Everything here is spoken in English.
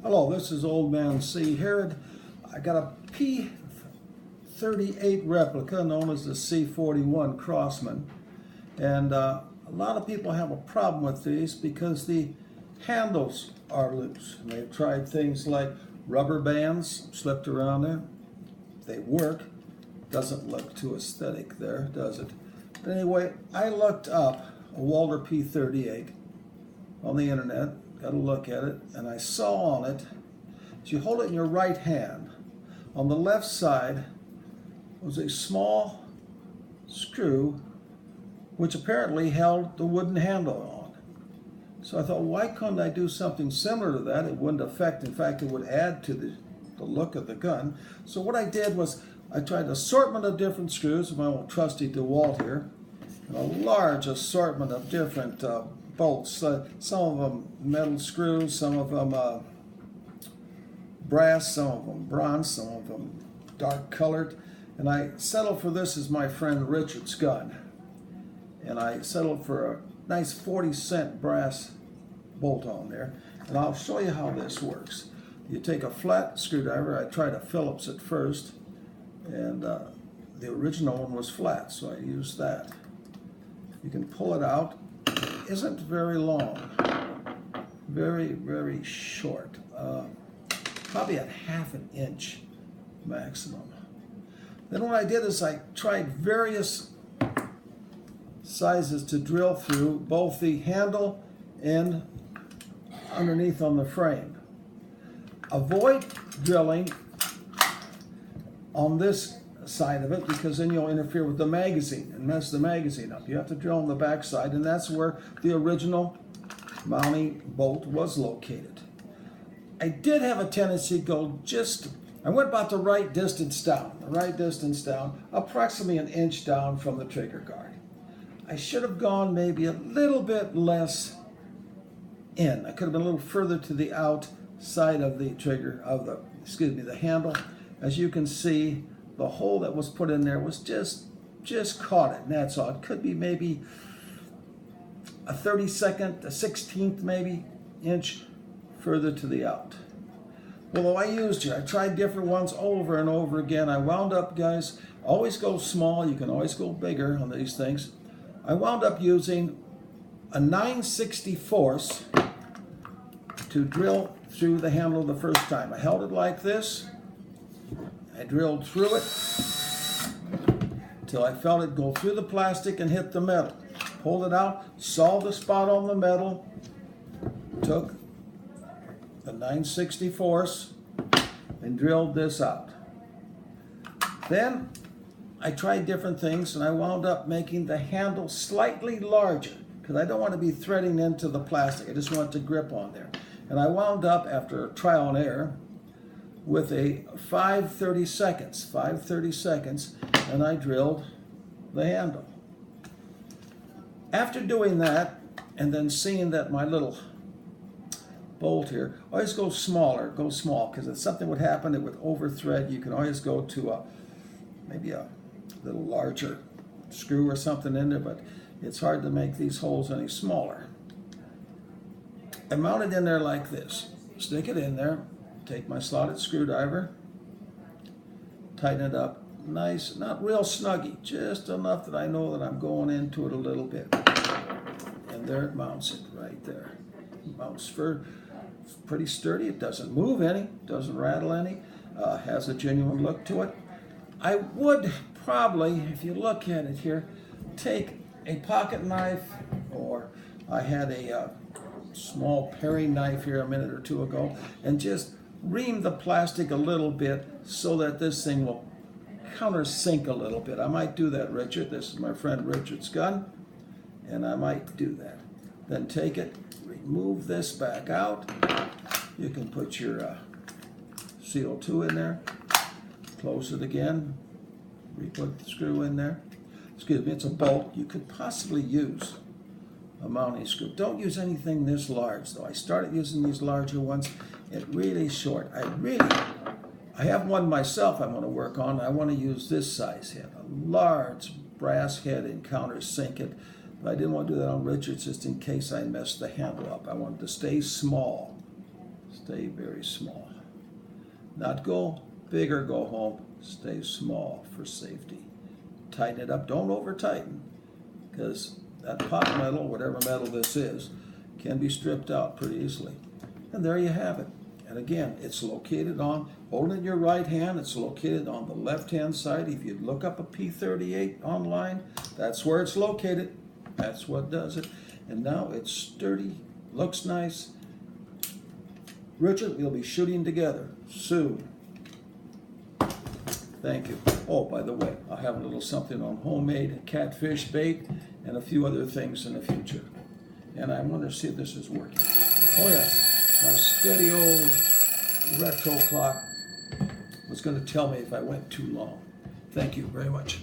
Hello, this is Old Man C. here. I got a P38 replica known as the C41 Crossman, and a lot of people have a problem with these because the handles are loose. And they've tried things like rubber bands slipped around there. They work. Doesn't look too aesthetic there, does it? But anyway, I looked up a Walter P38 on the internet, got a look at it, and I saw on it, as you hold it in your right hand, on the left side was a small screw which apparently held the wooden handle on. So I thought, why couldn't I do something similar to that? It wouldn't affect, in fact, it would add to the look of the gun. So what I did was I tried an assortment of different screws, my old trusty DeWalt here, and a large assortment of different bolts. Some of them metal screws, some of them brass, some of them bronze, some of them dark colored. And I settled for this as my friend Richard's gun. And I settled for a nice 40-cent brass bolt on there. And I'll show you how this works. You take a flat screwdriver. I tried a Phillips at first, and the original one was flat, so I used that. You can pull it out. It isn't very long, very, very short, probably a ½ an inch maximum. Then what I did is I tried various sizes to drill through both the handle and underneath on the frame. Avoid drilling on this side of it because then you'll interfere with the magazine and mess the magazine up. You have to drill on the back side, and that's where the original mounting bolt was located. I did have a tendency to go I went about the right distance down, approximately an inch down from the trigger guard. I should have gone maybe a little bit less in. I could have been a little further to the outside of the trigger, the handle. As you can see, the hole that was put in there was just caught it, and that's all. It could be maybe a 32nd, a 16th maybe inch further to the out. Although I tried different ones over and over again. I wound up, guys, always go small. You can always go bigger on these things. I wound up using a 9/64 to drill through the handle the first time. I held it like this. I drilled through it until I felt it go through the plastic and hit the metal. Pulled it out, saw the spot on the metal, took the 9/64 and drilled this out. Then I tried different things, and I wound up making the handle slightly larger because I don't want to be threading into the plastic. I just want it to grip on there. And I wound up, after trial and error, with a 5/32, and I drilled the handle. After doing that, and then seeing that my little bolt here, always go small, because if something would happen, it would overthread. You can always go to maybe a little larger screw or something in there, but it's hard to make these holes any smaller. I mount it in there like this, stick it in there, take my slotted screwdriver, tighten it up nice, not real snuggy, just enough that I know that I'm going into it a little bit. And there it mounts it right there. It mounts pretty sturdy. It doesn't move any, doesn't rattle any, has a genuine look to it. I would probably, if you look at it here, take a pocket knife, or I had a small paring knife here a minute or two ago, and just ream the plastic a little bit so that this thing will countersink a little bit. I might do that, Richard. This is my friend Richard's gun, and I might do that. Then take it, remove this back out. You can put your CO2 in there, close it again, re-put the screw in there. Excuse me, it's a bolt. You could possibly use a mounting screw. Don't use anything this large, though. I started using these larger ones. It's really short. I have one myself I'm going to work on. I want to use this size head, a large brass head, and countersink it. But I didn't want to do that on Richard's just in case I messed the handle up. I wanted to stay small. Stay very small. Not go big or go home. Stay small for safety. Tighten it up. Don't over tighten, because that pot metal, whatever metal this is, can be stripped out pretty easily. And there you have it. And again, it's located on, hold it in your right hand, it's located on the left-hand side. If you look up a P38 online, that's where it's located. That's what does it. And now it's sturdy, looks nice. Richard, we'll be shooting together soon. Thank you. Oh, by the way, I'll have a little something on homemade catfish bait and a few other things in the future. And I want to see if this is working. Oh yes. My steady old retro clock was going to tell me if I went too long. Thank you very much.